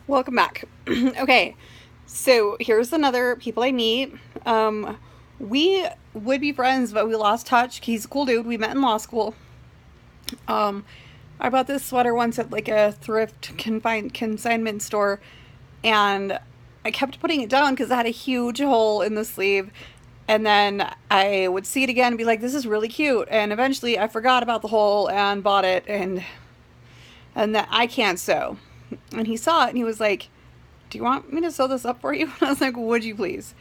Welcome back. Okay, so here's another people I meet. We would be friends, but we lost touch. He's a cool dude. We met in law school. Um, I bought this sweater once at like a thrift consignment store, and I kept putting it down because it had a huge hole in the sleeve. And then I would see it again and be like, "This is really cute." And eventually, I forgot about the hole and bought it, and that I can't sew. And he saw it and he was like, "Do you want me to sew this up for you?" And I was like, "Would you please?"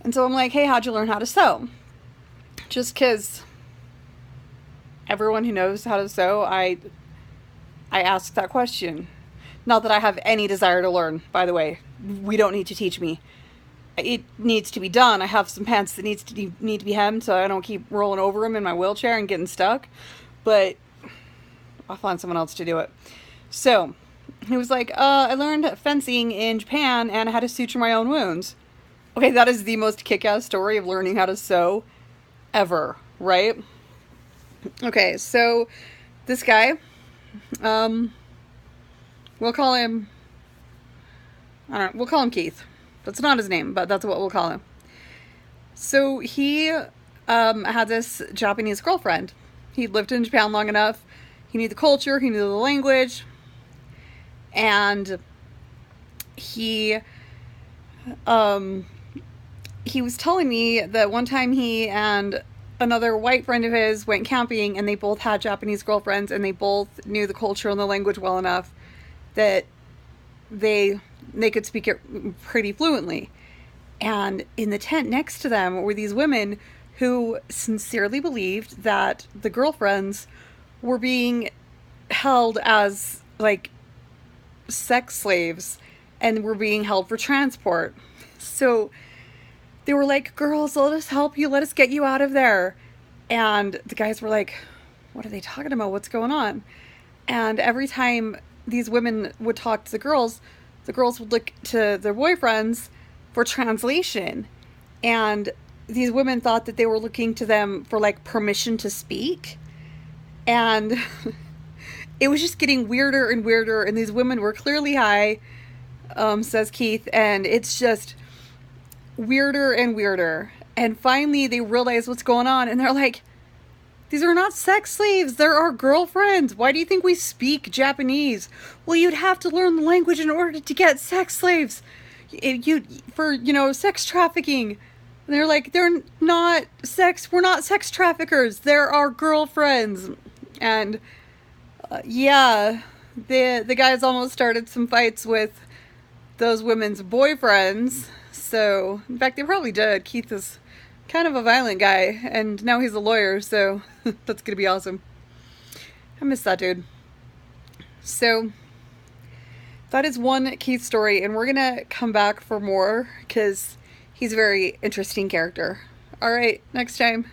And so I'm like, "Hey, how'd you learn how to sew?" Just because everyone who knows how to sew, I ask that question. Not that I have any desire to learn, by the way. We don't need to teach me. It needs to be done. I have some pants that need to be hemmed so I don't keep rolling over them in my wheelchair and getting stuck. But I'll find someone else to do it. So he was like, I learned fencing in Japan and I had to suture my own wounds. Okay, that is the most kick-ass story of learning how to sew ever, right? Okay, so this guy, um, we'll call him, I don't know, we'll call him Keith. That's not his name, but that's what we'll call him. So he had this Japanese girlfriend. He lived in Japan long enough. He knew the culture, he knew the language, and he um he was telling me that one time he and another white friend of his went camping and they both had Japanese girlfriends and they both knew the culture and the language well enough that they could speak it pretty fluently. And in the tent next to them were these women who sincerely believed that the girlfriends were being held as like sex slaves and were being held for transport. So they were like, "Girls, let us help you. Let us get you out of there." And the guys were like, "What are they talking about? What's going on?" And every time these women would talk to the girls would look to their boyfriends for translation. And these women thought that they were looking to them for like permission to speak. And it was just getting weirder and weirder. And these women were clearly high, says Keith. And it's just weirder and weirder. And finally they realize what's going on. And they're like, "These are not sex slaves. They're our girlfriends. Why do you think we speak Japanese?" "Well, you'd have to learn the language in order to get sex slaves. For sex trafficking." And they're like, "They're not sex. We're not sex traffickers. They're our girlfriends." And yeah, the guys almost started some fights with those women's boyfriends. So, in fact, they probably did. Keith is kind of a violent guy, and now he's a lawyer, so that's gonna be awesome. I miss that dude. So, that is one Keith story, and we're gonna come back for more, because he's a very interesting character. Alright, next time.